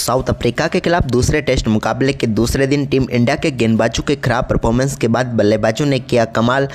South Africa के खिलाफ दूसरे टेस्ट मुकाबले के दूसरे दिन टीम इंडिया के गेंदबाजों के खराब परफॉर्मेंस के बाद बल्लेबाजों ने किया कमाल।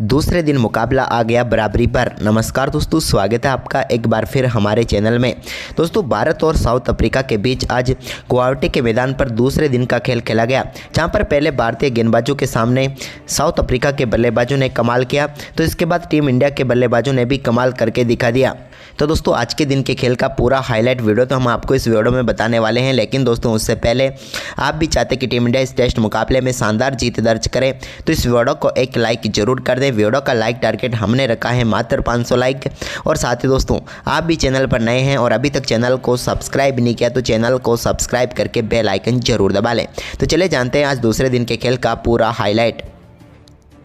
दूसरे दिन मुकाबला आ गया बराबरी पर। नमस्कार दोस्तों, स्वागत है आपका एक बार फिर हमारे चैनल में। दोस्तों, भारत और साउथ अफ्रीका के बीच आज गुवाहाटी के मैदान पर दूसरे दिन का खेल खेला गया, जहां पर पहले भारतीय गेंदबाजों के सामने साउथ अफ्रीका के बल्लेबाजों ने कमाल किया, तो इसके बाद टीम इंडिया के बल्लेबाजों ने भी कमाल करके दिखा दिया। तो दोस्तों, आज के दिन के खेल का पूरा हाईलाइट वीडियो तो हम आपको इस वीडियो में बताने वाले हैं, लेकिन दोस्तों उससे पहले आप भी चाहते कि टीम इंडिया इस टेस्ट मुकाबले में शानदार जीत दर्ज करे, तो इस वीडियो को एक लाइक जरूर कर दें। वीडियो का लाइक टारगेट हमने रखा है मात्र 500 लाइक। और साथ ही दोस्तों, आप भी चैनल पर नए हैं और अभी तक चैनल को सब्सक्राइब नहीं किया तो चैनल को सब्सक्राइब करके बेल आइकन जरूर दबा लें। तो चले जानते हैं आज दूसरे दिन के खेल का पूरा हाईलाइट।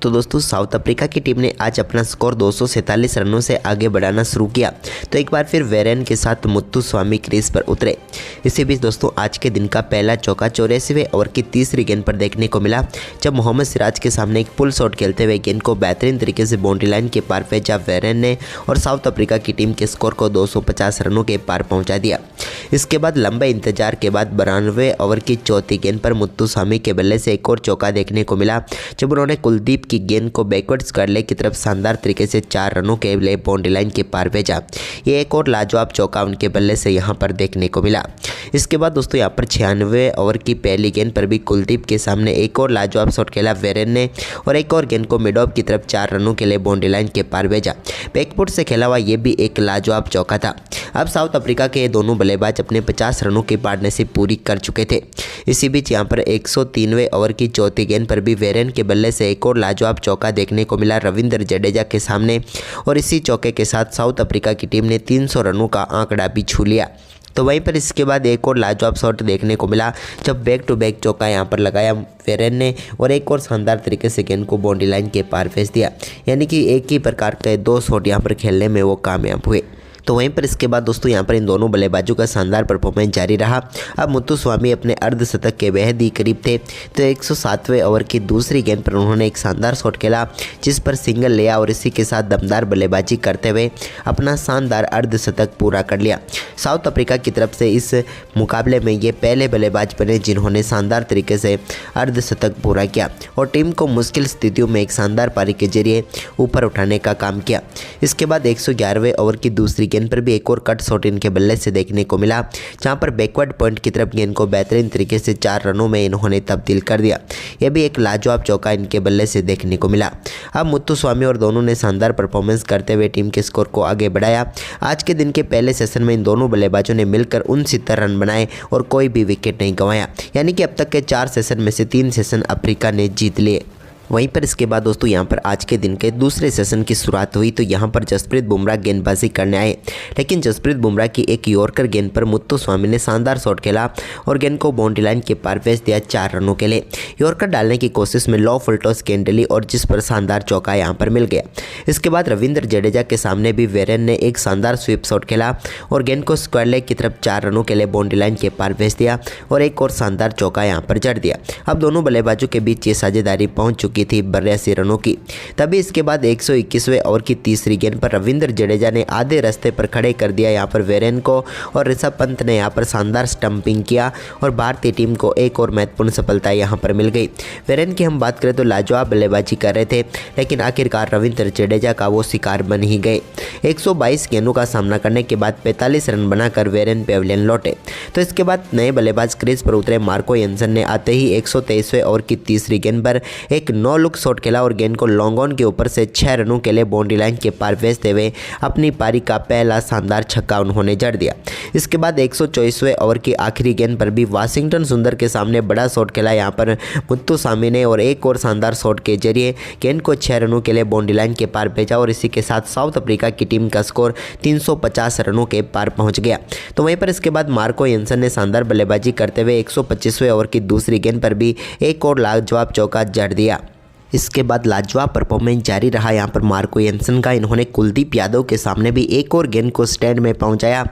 तो दोस्तों, साउथ अफ्रीका की टीम ने आज अपना स्कोर 247 रनों से आगे बढ़ाना शुरू किया, तो एक बार फिर वेरेन के साथ मुत्तुस्वामी क्रीज पर उतरे। इसी बीच दोस्तों, आज के दिन का पहला चौका 84वें ओवर की तीसरी गेंद पर देखने को मिला, जब मोहम्मद सिराज के सामने एक पुल शॉट खेलते हुए गेंद को बेहतरीन तरीके से बाउंड्री लाइन के पार भेजा वेरेन ने और साउथ अफ्रीका की टीम के स्कोर को 250 रनों के पार पहुँचा दिया। इसके बाद लंबे इंतजार के बाद 92वें ओवर की चौथी गेंद पर मुत्तुस्वामी के बल्ले से एक और चौका देखने को मिला, जब उन्होंने कुलदीप की गेंद को बैकवर्ड स्क्वायर की तरफ शानदार तरीके से 4 रनों के लिए बाउंड्री लाइन के पार भेजा। ये एक और लाजवाब चौका उनके बल्ले से यहां पर देखने को मिला। इसके बाद दोस्तों, यहां पर 96वें ओवर की पहली गेंद पर भी कुलदीप के सामने एक और लाजवाब शॉट खेला वेरेन ने और एक और गेंद को मिड ऑफ की तरफ 4 रनों के लिए बाउंड्री लाइन के पार भेजा। बैकफुट से खेला हुआ ये भी एक लाजवाब चौका था। अब साउथ अफ्रीका के दोनों बल्लेबाज अपने 50 रनों की पार्टनरशिप पूरी कर चुके थे। इसी बीच यहाँ पर 103वें ओवर की चौथी गेंद पर भी वेरेन के बल्ले से एक और लाजवाब चौका देखने को मिला रविंद्र जडेजा के सामने, और इसी चौके के साथ साउथ अफ्रीका की टीम ने 300 रनों का आंकड़ा भी छू लिया। तो वहीं पर इसके बाद एक और लाजवाब शॉट देखने को मिला, जब बैक टू बैक चौका यहाँ पर लगाया वेरेन ने और एक और शानदार तरीके से गेंद को बाउंड्री लाइन के पार भेज दिया। यानी कि एक ही प्रकार के 2 शॉट यहाँ पर खेलने में वो कामयाब हुए। तो वहीं पर इसके बाद दोस्तों, यहाँ पर इन दोनों बल्लेबाजों का शानदार परफॉर्मेंस जारी रहा। अब मुत्तुस्वामी अपने अर्धशतक के बेहद ही करीब थे, तो 107वें ओवर की दूसरी गेंद पर उन्होंने एक शानदार शॉट खेला, जिस पर सिंगल लिया और इसी के साथ दमदार बल्लेबाजी करते हुए अपना शानदार अर्धशतक पूरा कर लिया। साउथ अफ्रीका की तरफ से इस मुकाबले में ये पहले बल्लेबाज बने जिन्होंने शानदार तरीके से अर्धशतक पूरा किया और टीम को मुश्किल स्थितियों में एक शानदार पारी के जरिए ऊपर उठाने का काम किया। इसके बाद 111वें ओवर की दूसरी गेंद पर भी एक और कट शॉट इनके बल्ले से देखने को मिला, जहां पर बैकवर्ड पॉइंट की तरफ गेंद को बेहतरीन तरीके से 4 रनों में इन्होंने तब्दील कर दिया। यह भी एक लाजवाब चौका इनके बल्ले से देखने को मिला। अब मुत्तुस्वामी और दोनों ने शानदार परफॉर्मेंस करते हुए टीम के स्कोर को आगे बढ़ाया। आज के दिन के पहले सेशन में इन दोनों बल्लेबाजों ने मिलकर 69 रन बनाए और कोई भी विकेट नहीं गंवाया, यानी कि अब तक के 4 सेशन में से 3 सेशन अफ्रीका ने जीत लिए। वहीं पर इसके बाद दोस्तों, यहाँ पर आज के दिन के दूसरे सेशन की शुरुआत हुई, तो यहाँ पर जसप्रीत बुमराह गेंदबाजी करने आए, लेकिन जसप्रीत बुमराह की एक यॉर्कर गेंद पर मुत्तुस्वामी ने शानदार शॉट खेला और गेंद को बाउंड्री लाइन के पार भेज दिया 4 रनों के लिए। यॉर्कर डालने की कोशिश में लो फुल टॉस गेंद डली और जिस पर शानदार चौका यहाँ पर मिल गया। इसके बाद रविंद्र जडेजा के सामने भी वेरेन ने एक शानदार स्वीप शॉट खेला और गेंद को स्क्वायर लेग की तरफ 4 रनों के लिए बाउंड्री लाइन के पार भेज दिया और एक और शानदार चौका यहाँ पर जड़ दिया। अब दोनों बल्लेबाजों के बीच ये साझेदारी पहुंच चुकी थी 82 रनों की। तभी इसके बाद 121वें ओवर की तीसरी गेंद पर रविंद्र जडेजा ने आधे रास्ते पर खड़े कर दिया यहाँ पर वेरेन को और ऋषभ पंत ने यहाँ पर शानदार स्टंपिंग किया और भारतीय टीम को एक और महत्वपूर्ण सफलता यहाँ पर मिल गई। वेरेन की हम बात करें तो लाजवाब बल्लेबाजी कर रहे थे, लेकिन आखिरकार रविंद्र जडेजा का वो शिकार बन ही गए। 122 गेंदों का सामना करने के बाद 45 रन बनाकर वेरेन पेविलियन लौटे। तो इसके बाद नए बल्लेबाज क्रीज पर उतरे मार्को यंसन ने आते ही 123वें ओवर की तीसरी गेंद पर एक नो लुक शॉट खेला और गेंद को लॉन्ग ऑन के ऊपर से 6 रनों के लिए बाउंड्री लाइन के पार भेजते हुए अपनी पारी का पहला शानदार छक्का उन्होंने जड़ दिया। इसके बाद 124वें ओवर की आखिरी गेंद पर भी वाशिंगटन सुंदर के सामने बड़ा शॉट खेला यहाँ पर मुत्तुस्वामी ने और एक और शानदार शॉट के जरिए गेंद को 6 रनों के लिए बाउंड्री लाइन के पार भेजा और इसी के साथ साउथ अफ्रीका की टीम का स्कोर 350 रनों के पार पहुंच गया। तो वहीं पर इसके बाद मार्को यंसन ने शानदार बल्लेबाजी करते हुए 125वें ओवर की दूसरी गेंद पर भी एक और लाजवाब चौका जड़ दिया। इसके बाद लाजवाब परफॉर्मेंस जारी रहा यहाँ पर मार्को यंसन का। इन्होंने कुलदीप यादव के सामने भी एक और गेंद को स्टैंड में पहुंचाया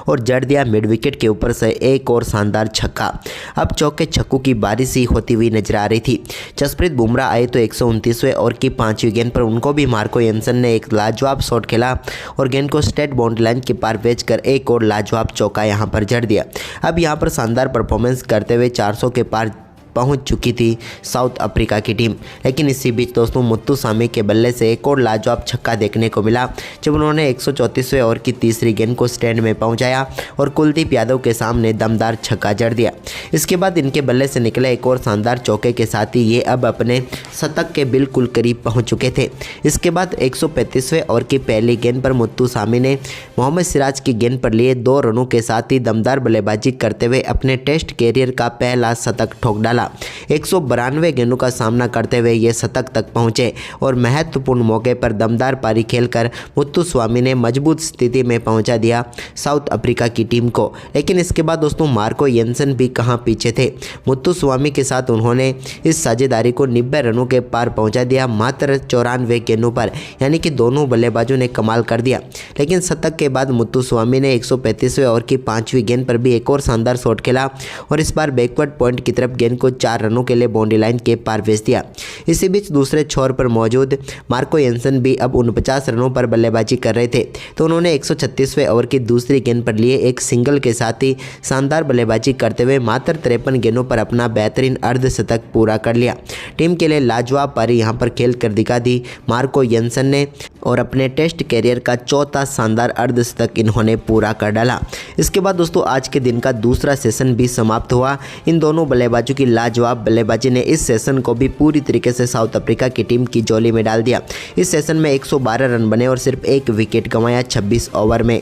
और जड़ दिया मिड विकेट के ऊपर से एक और शानदार छक्का। अब चौके छक्कों की बारिश ही होती हुई नजर आ रही थी। जसप्रीत बुमराह आए तो 129वें ओवर की 5वीं गेंद पर उनको भी मार्को यंसन ने एक लाजवाब शॉट खेला और गेंद को स्ट्रेट बाउंड्री लाइन के पार भेजकर एक और लाजवाब चौका यहां पर जड़ दिया। अब यहां पर शानदार परफॉर्मेंस करते हुए 400 के पार पहुंच चुकी थी साउथ अफ्रीका की टीम। लेकिन इसी बीच दोस्तों मुत्तुस्वामी के बल्ले से एक और लाजवाब छक्का देखने को मिला जब उन्होंने 134वें ओवर की तीसरी गेंद को स्टैंड में पहुंचाया और कुलदीप यादव के सामने दमदार छक्का जड़ दिया। इसके बाद इनके बल्ले से निकले एक और शानदार चौके के साथ ही ये अब अपने शतक के बिल्कुल करीब पहुँच चुके थे। इसके बाद 135वें ओवर की पहली गेंद पर मुत्तुस्वामी ने मोहम्मद सिराज की गेंद पर लिए 2 रनों के साथ ही दमदार बल्लेबाजी करते हुए अपने टेस्ट कैरियर का पहला शतक ठोक डाला। 192 गेंदों का सामना करते हुए ये शतक तक पहुंचे और महत्वपूर्ण मौके पर दमदार पारी खेलकर मुत्तुस्वामी ने मजबूत स्थिति में पहुंचा दिया साउथ अफ्रीका की टीम को। लेकिन इसके बाद दोस्तों मार्को यंसन भी कहां पीछे थे। मुत्तुस्वामी के साथ उन्होंने इस साझेदारी को 90 रनों के पार पहुंचा दिया मात्र 94 गेंदों पर, यानी कि दोनों बल्लेबाजों ने कमाल कर दिया। लेकिन शतक के बाद मुत्तुस्वामी ने 135वें ओवर की 5वीं गेंद पर भी एक और शानदार शॉट खेला और इस बार बैकवर्ड पॉइंट की तरफ गेंद को 4 रनों के लिए बाउंड्री लाइन के पार भेज दिया। इसी बीच दूसरे छोर पर मौजूद मार्को यंसन भी अब 49 रनों पर बल्लेबाजी कर रहे थे तो उन्होंने 136वें ओवर की दूसरी गेंद पर लिए एक सिंगल के साथ ही शानदार बल्लेबाजी करते हुए मात्र 53 गेंदों पर अपना बेहतरीन अर्धशतक पूरा कर लिया। टीम के लिए लाजवाब पारी यहां पर खेल कर दिखा दी मार्को यंसन ने और अपने टेस्ट कैरियर का चौथा शानदार अर्धशतक इन्होंने पूरा कर डाला। इसके बाद दोस्तों आज के दिन का दूसरा सेशन भी समाप्त हुआ। इन दोनों बल्लेबाजों की लाजवाब बल्लेबाजी ने इस सेशन को भी पूरी तरीके से साउथ अफ्रीका की टीम की झोली में डाल दिया। इस सेशन में 112 रन बने और सिर्फ एक विकेट गंवाया 26 ओवर में।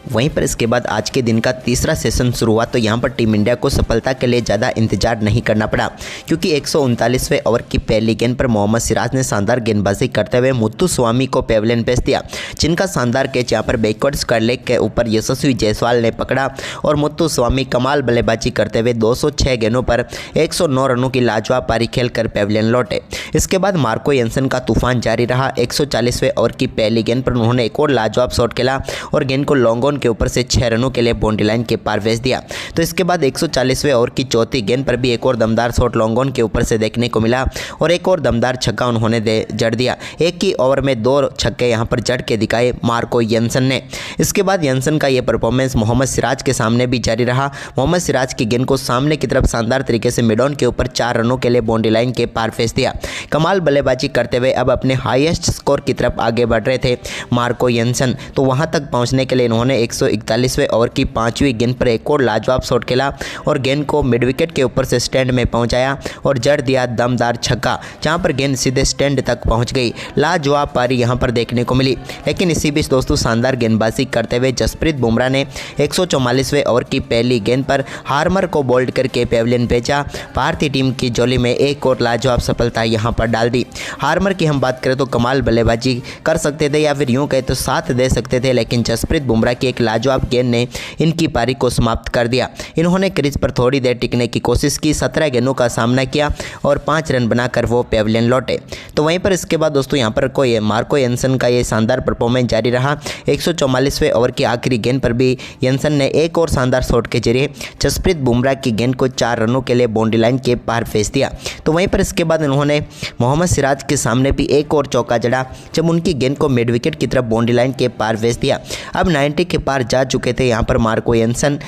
वहीं पर इसके बाद आज के दिन का तीसरा सेशन शुरू हुआ तो यहाँ पर टीम इंडिया को सफलता के लिए ज़्यादा इंतजार नहीं करना पड़ा क्योंकि 139वें ओवर की पहली गेंद पर मोहम्मद सिराज ने शानदार गेंदबाजी करते हुए मुत्तुस्वामी को पेविलियन भेज दिया, जिनका शानदार कैच यहाँ पर बैकवर्ड स्क्वायर लेग के ऊपर यशस्वी जायसवाल ने पकड़ा और मुत्तुस्वामी कमाल बल्लेबाजी करते हुए 206 गेंदों पर 109 रनों की लाजवाब पारी खेलकर पेविलियन लौटे। इसके बाद मार्को यंसन का तूफान जारी रहा। 140वें ओवर की पहली गेंद पर उन्होंने एक और लाजवाब शॉट खेला और गेंद को लॉन्ग ऑन के ऊपर से 6 रनों के लिए बाउंड्री लाइन के पार भेज दिया। तो इसके बाद 140वें ओवर की चौथी गेंद पर भी एक और दमदार शॉट लॉन्ग ऑन के ऊपर से देखने को मिला और एक और दमदार छक्का उन्होंने जड़ दिया। एक ही ओवर में 2 छक्के यहां पर जड़ के दिखाए मार्को यंसन ने। इसके बाद यंसन का यह परफॉर्मेंस मोहम्मद सिराज के सामने भी जारी रहा। मोहम्मद सिराज की गेंद को सामने की तरफ शानदार तरीके से मिड ऑन के ऊपर 4 रनों के लिए बाउंड्री लाइन के पार भेज दिया। कमाल बल्लेबाजी करते हुए अब अपने हाईएस्ट स्कोर की तरफ आगे बढ़ रहे थे मार्को यंसन। तो वहां तक पहुंचने के लिए इन्होंने 141वें ओवर की 5वीं गेंद पर एक और लाजवाब शॉट खेला और गेंद को मिड विकेट के ऊपर से स्टैंड में पहुंचाया और जड़ दिया दमदार छक्का, जहां पर गेंद सीधे स्टैंड तक पहुंच गई। लाजवाब पारी यहां पर देखने को मिली। लेकिन इसी बीच दोस्तों शानदार गेंदबाजी करते हुए जसप्रीत बुमराह ने 144वें ओवर की पहली गेंद पर हार्मर को बोल्ड करके पेविलियन भेजा। भारतीय टीम की झोली में एक और लाजवाब सफलता यहां पर डाल दी। हार्मर की हम बात करें तो कमाल बल्लेबाजी कर सकते थे या फिर यूं कहे तो साथ दे सकते थे, लेकिन जसप्रीत बुमराह की एक लाजवाब गेंद ने इनकी पारी को समाप्त कर दिया। इन्होंने क्रीज पर थोड़ी देर टिकने की कोशिश की, 17 गेंदों का सामना किया और 5 रन बनाकर वो पेविलियन लौटे। तो वहीं पर इसके बाद दोस्तों यहाँ पर कोई मार्को यंसन का ये शानदार परफॉर्मेंस जारी रहा। 144वें ओवर की आखिरी गेंद पर भी यंसन ने एक और शानदार शॉट के जरिए जसप्रीत बुमराह की गेंद को 4 रनों के लिए बाउंड्री लाइन के पार भेज दिया। तो वहीं पर इसके बाद उन्होंने मोहम्मद सिराज के सामने भी एक और चौका जड़ा जब उनकी गेंद को मिड विकेट की तरफ बाउंड्री लाइन के पार भेज दिया। अब 90 के पार जा चुके थे यहाँ पर मार्को यंसन।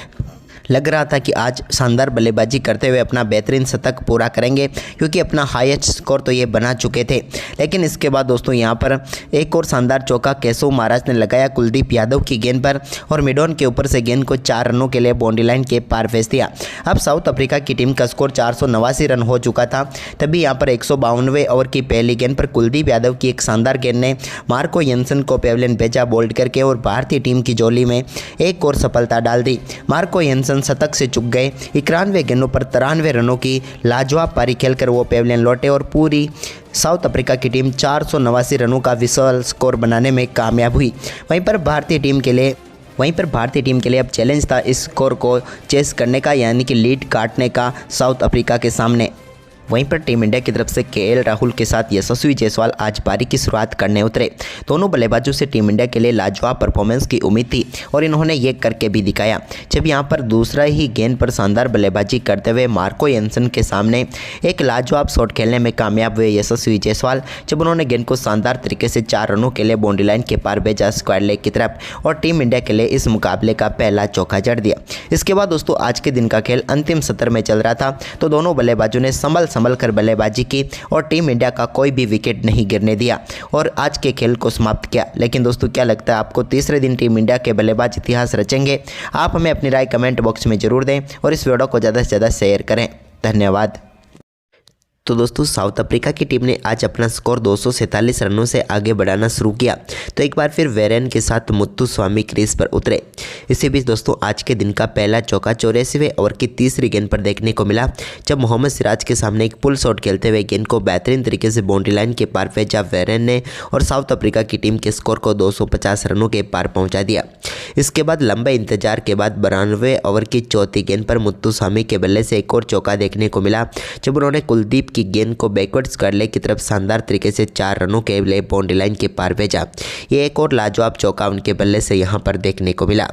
लग रहा था कि आज शानदार बल्लेबाजी करते हुए अपना बेहतरीन शतक पूरा करेंगे क्योंकि अपना हाईएस्ट स्कोर तो ये बना चुके थे। लेकिन इसके बाद दोस्तों यहाँ पर एक और शानदार चौका केशव महाराज ने लगाया कुलदीप यादव की गेंद पर और मिड ऑन के ऊपर से गेंद को 4 रनों के लिए बाउंड्री लाइन के पार भेज दिया। अब साउथ अफ्रीका की टीम का स्कोर 489 रन हो चुका था। तभी यहाँ पर 152वें ओवर की पहली गेंद पर कुलदीप यादव की एक शानदार गेंद ने मार्को यंसन को पेविलियन भेजा बोल्ड करके और भारतीय टीम की झोली में एक और सफलता डाल दी। मार्को यंसन शतक से चूक गए। 91 गेंदों पर 93 रनों की लाजवाब पारी खेलकर वो पेविलियन लौटे और पूरी साउथ अफ्रीका की टीम 489 रनों का विशाल स्कोर बनाने में कामयाब हुई। वहीं पर भारतीय टीम के लिए अब चैलेंज था इस स्कोर को चेस करने का, यानी कि लीड काटने का साउथ अफ्रीका के सामने। वहीं पर टीम इंडिया की तरफ से केएल राहुल के साथ यशस्वी जायसवाल आज पारी की शुरुआत करने उतरे। दोनों बल्लेबाजों से टीम इंडिया के लिए लाजवाब परफॉर्मेंस की उम्मीद थी और इन्होंने ये करके भी दिखाया। जब यहां पर दूसरा ही गेंद पर शानदार बल्लेबाजी करते हुए मार्को एंसन के सामने एक लाजवाब शॉट खेलने में कामयाब हुए यशस्वी जायसवाल, जब उन्होंने गेंद को शानदार तरीके से 4 रनों के लिए बाउंड्री लाइन के पार भेजा स्क्वायर लेग की तरफ और टीम इंडिया के लिए इस मुकाबले का पहला चौका जड़ दिया। इसके बाद दोस्तों आज के दिन का खेल अंतिम सत्र में चल रहा था, तो दोनों बल्लेबाजों ने संभल कर बल्लेबाजी की और टीम इंडिया का कोई भी विकेट नहीं गिरने दिया और आज के खेल को समाप्त किया। लेकिन दोस्तों क्या लगता है आपको, तीसरे दिन टीम इंडिया के बल्लेबाज इतिहास रचेंगे? आप हमें अपनी राय कमेंट बॉक्स में जरूर दें और इस वीडियो को ज़्यादा से ज़्यादा शेयर करें। धन्यवाद। तो दोस्तों साउथ अफ्रीका की टीम ने आज अपना स्कोर 247 रनों से आगे बढ़ाना शुरू किया, तो एक बार फिर वेरेन के साथ मुत्तुस्वामी क्रीज पर उतरे। इसी बीच दोस्तों आज के दिन का पहला चौका 84वें ओवर की तीसरी गेंद पर देखने को मिला, जब मोहम्मद सिराज के सामने एक पुल शॉट खेलते हुए गेंद को बेहतरीन तरीके से बाउंड्री लाइन के पार भेजा वेरेन ने और साउथ अफ्रीका की टीम के स्कोर को 250 रनों के पार पहुँचा दिया। इसके बाद लंबे इंतजार के बाद 92वें ओवर की चौथी गेंद पर मुत्तुस्वामी के बल्ले से एक और चौका देखने को मिला, जब उन्होंने कुलदीप की गेंद को बैकवर्ड स्क्वायर लेग की तरफ शानदार तरीके से 4 रनों के लिए बाउंड्री लाइन के पार भेजा। ये एक और लाजवाब चौका उनके बल्ले से यहां पर देखने को मिला।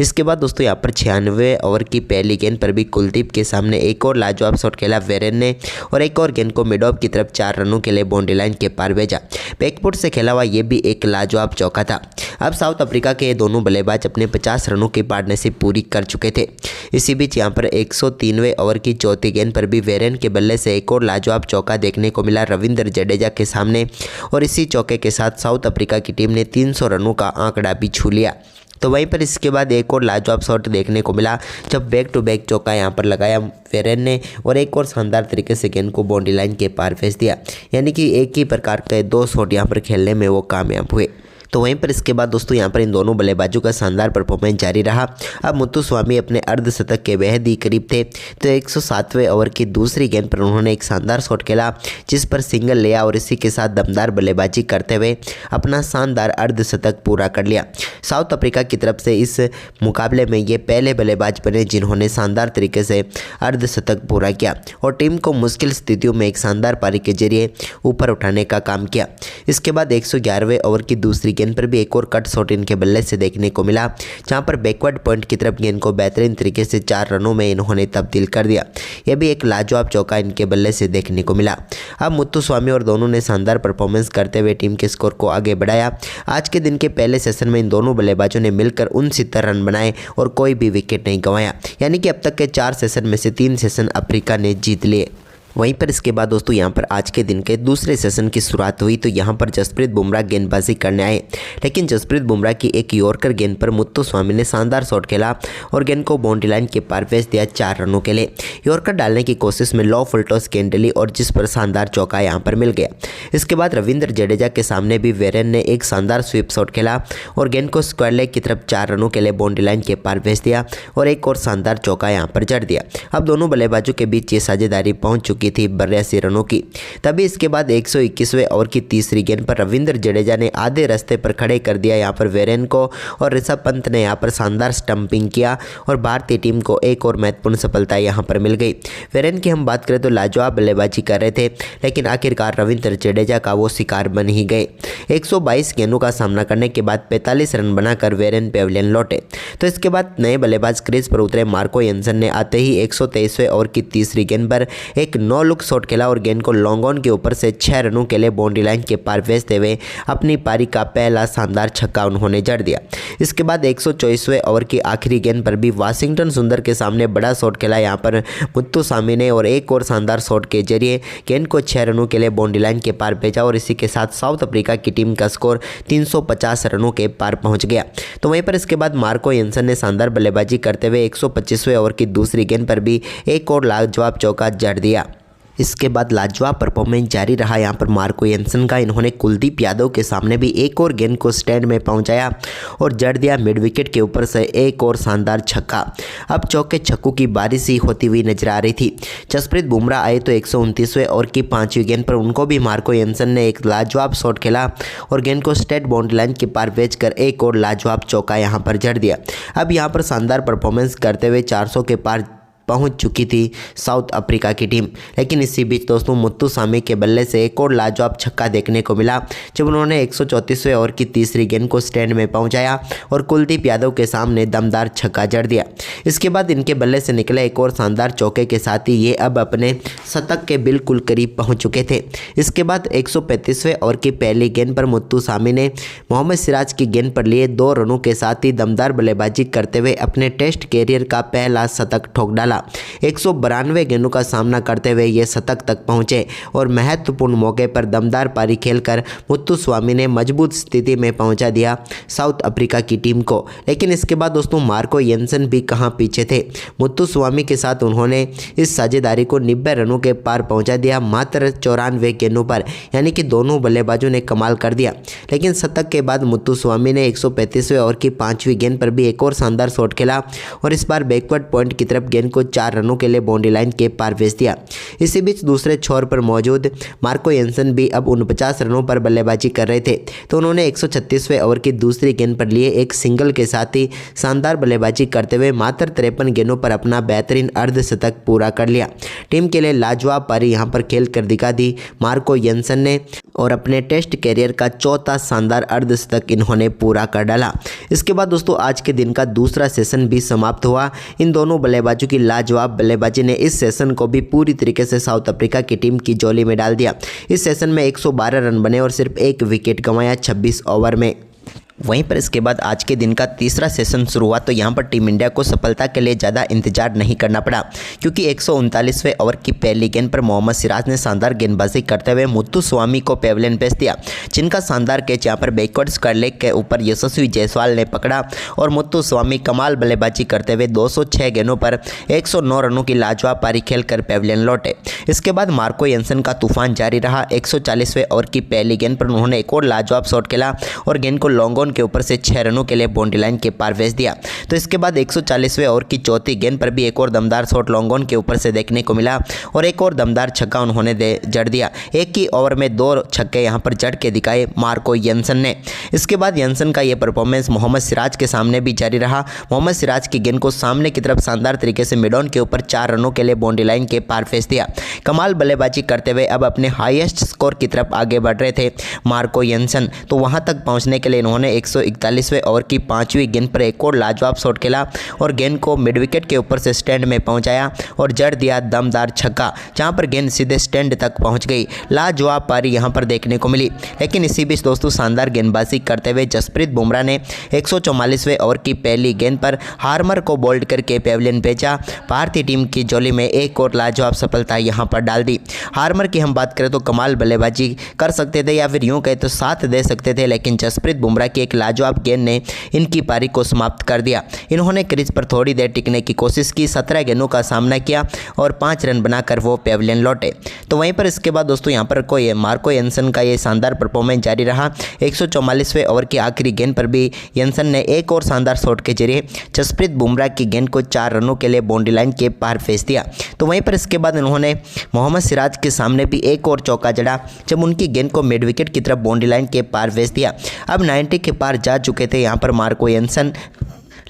इसके बाद दोस्तों यहां पर 96वें ओवर की पहली गेंद पर भी कुलदीप के सामने एक और लाजवाब शॉट खेला वेरेन ने और एक और गेंद को मिड ऑफ की तरफ 4 रनों के लिए बाउंड्री लाइन के पार भेजा। बैकफुट से खेला हुआ ये भी एक लाजवाब चौका था। अब साउथ अफ्रीका के दोनों बल्लेबाज अपने 50 रनों की पार्टनरशिप पूरी कर चुके थे। इसी बीच यहां पर 103वें ओवर की चौथी गेंद पर भी वेरेन के बल्ले से एक और लाजवाब चौका देखने को मिला रविंद्र जडेजा के सामने और इसी चौके के साथ साउथ अफ्रीका की टीम ने 300 रनों का आंकड़ा भी छू लिया। तो वहीं पर इसके बाद एक और लाजवाब शॉट देखने को मिला, जब बैक टू बैक चौका यहां पर लगाया वेरेन ने और एक और शानदार तरीके से गेंद को बाउंड्री लाइन के पार भेज दिया। यानी कि एक ही प्रकार के 2 शॉट यहां पर खेलने में वो कामयाब हुए। तो वहीं पर इसके बाद दोस्तों यहाँ पर इन दोनों बल्लेबाजों का शानदार परफॉर्मेंस जारी रहा। अब मुत्तुस्वामी अपने अर्धशतक के बेहद ही करीब थे, तो 107वें ओवर की दूसरी गेंद पर उन्होंने एक शानदार शॉट खेला, जिस पर सिंगल लिया और इसी के साथ दमदार बल्लेबाजी करते हुए अपना शानदार अर्धशतक पूरा कर लिया। साउथ अफ्रीका की तरफ से इस मुकाबले में ये पहले बल्लेबाज बने जिन्होंने शानदार तरीके से अर्धशतक पूरा किया और टीम को मुश्किल स्थितियों में एक शानदार पारी के जरिए ऊपर उठाने का काम किया। इसके बाद 111वें ओवर की दूसरी गेंद पर भी एक और कट शॉट इनके बल्ले से देखने को मिला, जहां पर बैकवर्ड पॉइंट की तरफ गेंद को बेहतरीन तरीके से 4 रनों में इन्होंने तब्दील कर दिया। यह भी एक लाजवाब चौका इनके बल्ले से देखने को मिला। अब मुत्तुस्वामी और दोनों ने शानदार परफॉर्मेंस करते हुए टीम के स्कोर को आगे बढ़ाया। आज के दिन के पहले सेशन में इन दोनों बल्लेबाजों ने मिलकर 69 रन बनाए और कोई भी विकेट नहीं गंवाया, यानी कि अब तक के 4 सेशन में से 3 सेशन अफ्रीका ने जीत लिए। वहीं पर इसके बाद दोस्तों यहाँ पर आज के दिन के दूसरे सेशन की शुरुआत हुई, तो यहाँ पर जसप्रीत बुमराह गेंदबाजी करने आए, लेकिन जसप्रीत बुमराह की एक यॉर्कर गेंद पर मुत्तुस्वामी ने शानदार शॉट खेला और गेंद को बाउंड्री लाइन के पार भेज दिया 4 रनों के लिए। यॉर्कर डालने की कोशिश में लो फुल टॉस गेंद डली और जिस पर शानदार चौका यहाँ पर मिल गया। इसके बाद रविंद्र जडेजा के सामने भी वेरेन ने एक शानदार स्वीप शॉट खेला और गेंद को स्क्वायर लेग की तरफ 4 रनों के लिए बाउंड्री लाइन के पार भेज दिया और एक और शानदार चौका यहाँ पर जड़ दिया। अब दोनों बल्लेबाजों के बीच ये साझेदारी पहुंच चुकी थी 82 रनों की। तभी इसके बाद 121वें ओवर की तीसरी गेंद पर रविंद्र जडेजा ने आधे रास्ते पर खड़े कर दिया यहाँ पर वेरेन को और ऋषभ पंत ने यहाँ पर शानदार स्टंपिंग किया और भारतीय टीम को एक और महत्वपूर्ण सफलता यहाँ पर मिल गई। वेरेन की हम बात करें तो लाजवाब बल्लेबाजी कर रहे थे, लेकिन आखिरकार रविंद्र जडेजा का वो शिकार बन ही गए। 122 गेंदों का सामना करने के बाद 45 रन बनाकर वेरेन पेविलियन लौटे। तो इसके बाद नए बल्लेबाज क्रीज पर उतरे मार्को एंसन ने आते ही 123वें ओवर की तीसरी गेंद पर एक नो लुक शॉट खेला और गेंद को लॉन्ग ऑन के ऊपर से 6 रनों के लिए बाउंड्री लाइन के पार भेजते हुए अपनी पारी का पहला शानदार छक्का उन्होंने जड़ दिया। इसके बाद 124वें ओवर की आखिरी गेंद पर भी वाशिंगटन सुंदर के सामने बड़ा शॉट खेला यहाँ पर मुत्तुस्वामी ने और एक और शानदार शॉट के जरिए गेंद को 6 रनों के लिए बाउंड्री लाइन के पार भेजा और इसी के साथ साउथ अफ्रीका की टीम का स्कोर 350 रनों के पार पहुंच गया। तो वहीं पर इसके बाद मार्को एंसन ने शानदार बल्लेबाजी करते हुए 125वें ओवर की दूसरी गेंद पर भी एक और लाजवाब चौका जड़ दिया। इसके बाद लाजवाब परफॉर्मेंस जारी रहा यहाँ पर मार्को एंसन का। इन्होंने कुलदीप यादव के सामने भी एक और गेंद को स्टैंड में पहुंचाया और जड़ दिया मिड विकेट के ऊपर से एक और शानदार छक्का। अब चौके छक्कों की बारिश ही होती हुई नजर आ रही थी। जसप्रीत बुमराह आए तो 129वें ओवर की 5वीं गेंद पर उनको भी मार्को एंसन ने एक लाजवाब शॉट खेला और गेंद को स्ट्रेट बाउंड्री लाइन के पार भेजकर एक और लाजवाब चौका यहाँ पर जड़ दिया। अब यहाँ पर शानदार परफॉर्मेंस करते हुए 400 के पार पहुंच चुकी थी साउथ अफ्रीका की टीम। लेकिन इसी बीच दोस्तों मुत्तुसामी के बल्ले से एक और लाजवाब छक्का देखने को मिला जब उन्होंने 134वें ओवर की तीसरी गेंद को स्टैंड में पहुंचाया और कुलदीप यादव के सामने दमदार छक्का जड़ दिया। इसके बाद इनके बल्ले से निकले एक और शानदार चौके के साथ ही ये अब अपने शतक के बिल्कुल करीब पहुंच चुके थे। इसके बाद 135वें ओवर की पहली गेंद पर मुत्तुसामी ने मोहम्मद सिराज की गेंद पर लिए 2 रनों के साथ ही दमदार बल्लेबाजी करते हुए अपने टेस्ट कैरियर का पहला शतक ठोक डाला। 192 गेंदों का सामना करते हुए ये शतक तक पहुंचे और महत्वपूर्ण मौके पर दमदार पारी खेलकर मुत्तुस्वामी ने मजबूत स्थिति में पहुंचा दिया साउथ अफ्रीका की टीम को। लेकिन इसके बाद दोस्तों मार्को येंसन भी कहां पीछे थे। मुत्तुस्वामी के साथ उन्होंने इस साझेदारी को 90 रनों के पार पहुंचा दिया मात्र 94 गेंदों पर, यानी कि दोनों बल्लेबाजों ने कमाल कर दिया। लेकिन शतक के बाद मुत्तुस्वामी ने 135वें ओवर की 5वीं गेंद पर भी एक और शानदार शॉट खेला और इस बार बैकवर्ड पॉइंट की तरफ गेंद को 4 रनों के लिए बाउंड्री लाइन के पार भेज दिया। इसी बीच दूसरे छोर पर मौजूद मार्को येंसन भी अब 49 रनों पर बल्लेबाजी कर रहे थे, तो उन्होंने 136वें ओवर की दूसरी गेंद पर लिए एक सिंगल के साथ ही शानदार बल्लेबाजी करते हुए मात्र 53 गेंदों पर अपना बेहतरीन अर्धशतक पूरा कर लिया। टीम के लिए लाजवाब पारी यहां पर खेल कर दिखा दी मार्को येंसन ने और अपने टेस्ट कैरियर का चौथा शानदार अर्धशतक इन्होंने पूरा कर डाला। इसके बाद दोस्तों आज के दिन का दूसरा सेशन भी समाप्त हुआ। इन दोनों बल्लेबाजों की लाजवाब बल्लेबाजी ने इस सेशन को भी पूरी तरीके से साउथ अफ्रीका की टीम की झोली में डाल दिया। इस सेशन में 112 रन बने और सिर्फ 1 विकेट गंवाया 26 ओवर में। वहीं पर इसके बाद आज के दिन का तीसरा सेशन शुरू हुआ, तो यहाँ पर टीम इंडिया को सफलता के लिए ज़्यादा इंतजार नहीं करना पड़ा, क्योंकि 139वें ओवर की पहली गेंद पर मोहम्मद सिराज ने शानदार गेंदबाजी करते हुए मुत्तुस्वामी को पेविलियन भेज दिया, जिनका शानदार कैच यहाँ पर बैकवर्ड स्क्वायर लेग के ऊपर यशस्वी जायसवाल ने पकड़ा और मुत्तुस्वामी कमाल बल्लेबाजी करते हुए 206 गेंदों पर 109 रनों की लाजवाब पारी खेलकर पेविलियन लौटे। इसके बाद मार्को येंसन का तूफान जारी रहा। 140वें ओवर की पहली गेंद पर उन्होंने एक और लाजवाब शॉट खेला और गेंद को लॉन्ग ऑन के ऊपर से 6 रनों के लिए बाउंड्री लाइन के पार भेज दिया। तो इसके बाद 140वें ओवर की चौथी गेंद पर भी एक और दमदार शॉट लॉन्ग ऑन के ऊपर से देखने को मिला और एक और दमदार छक्का उन्होंने जड़ दिया। एक ही ओवर में 2 छक्के यहां पर जड़ के दिखाए मार्को येंसन ने। इसके बाद येंसन का यह परफॉर्मेंस मोहम्मद सिराज के सामने भी जारी रहा। मोहम्मद सिराज की गेंद को सामने की तरफ शानदार तरीके से मिड ऑन के ऊपर 4 रनों के लिए बाउंड्री लाइन के पार भेज दिया। कमाल बल्लेबाजी करते हुए अब अपने हाईएस्ट स्कोर की तरफ आगे बढ़ रहे थे मार्को येंसन। तो वहां तक पहुंचने के लिए इन्होंने 141वें ओवर की 5वीं गेंद पर एक और लाजवाब शॉट खेला और गेंद को मिड विकेट के ऊपर से स्टैंड में पहुंचाया और जड़ दिया दमदार छक्का, जहां पर गेंद सीधे स्टैंड तक पहुंच गई। लाजवाब पारी यहां पर देखने को मिली। लेकिन इसी बीच दोस्तों शानदार गेंदबाजी करते हुए जसप्रीत बुमराह ने 144वें ओवर की पहली गेंद पर हार्मर को बोल्ड करके पेविलियन भेजा। भारतीय टीम की झोली में एक और लाजवाब सफलता यहां पर डाल दी। हार्मर की हम बात करें तो कमाल बल्लेबाजी कर सकते थे या फिर यूं कहे तो साथ दे सकते थे, लेकिन जसप्रीत बुमराह की एक लाजवाब गेंद ने इनकी पारी को समाप्त कर दिया। इन्होंने क्रीज पर थोड़ी देर टिकने की कोशिश की, 17 गेंदों का सामना किया और 5 रन बनाकर वो पेविलियन लौटे। तो वहीं पर इसके बाद दोस्तों यहाँ पर कोई मार्को येंसन का ये शानदार परफॉर्मेंस जारी रहा। 144वें ओवर की आखिरी गेंद पर भी येंसन ने एक और शानदार शॉट के जरिए जसप्रीत बुमराह की गेंद को 4 रनों के लिए बाउंड्री लाइन के पार भेज दिया। तो वहीं पर इसके बाद उन्होंने मोहम्मद सिराज के सामने भी एक और चौका जड़ा जब उनकी गेंद को मिड विकेट की तरफ बाउंड्री लाइन के पार भेज दिया। अब 90 के पार जा चुके थे यहाँ पर मार्को येंसन।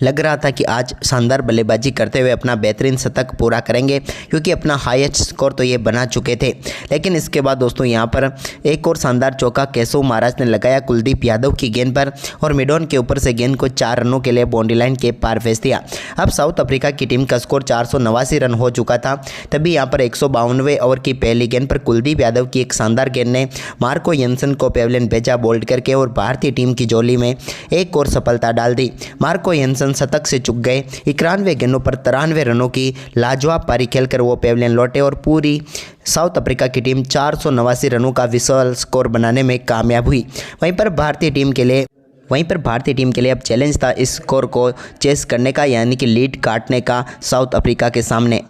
लग रहा था कि आज शानदार बल्लेबाजी करते हुए अपना बेहतरीन शतक पूरा करेंगे, क्योंकि अपना हाईएस्ट स्कोर तो ये बना चुके थे। लेकिन इसके बाद दोस्तों यहाँ पर एक और शानदार चौका केशव महाराज ने लगाया कुलदीप यादव की गेंद पर और मिड ऑन के ऊपर से गेंद को 4 रनों के लिए बाउंड्री लाइन के पार भेज दिया। अब साउथ अफ्रीका की टीम का स्कोर 489 रन हो चुका था। तभी यहाँ पर 152वें ओवर की पहली गेंद पर कुलदीप यादव की एक शानदार गेंद ने मार्को येंसन को पेविलियन भेजा बोल्ड करके और भारतीय टीम की झोली में एक और सफलता डाल दी। मार्को येंसन शतक से चूक गए। 91 गेंदों पर 93 रनों की लाजवाब पारी खेलकर वो पेविलियन लौटे और पूरी साउथ अफ्रीका की टीम 489 रनों का विशाल स्कोर बनाने में कामयाब हुई। वहीं पर भारतीय टीम के लिए अब चैलेंज था इस स्कोर को चेस करने का, यानी कि लीड काटने का साउथ अफ्रीका के सामने।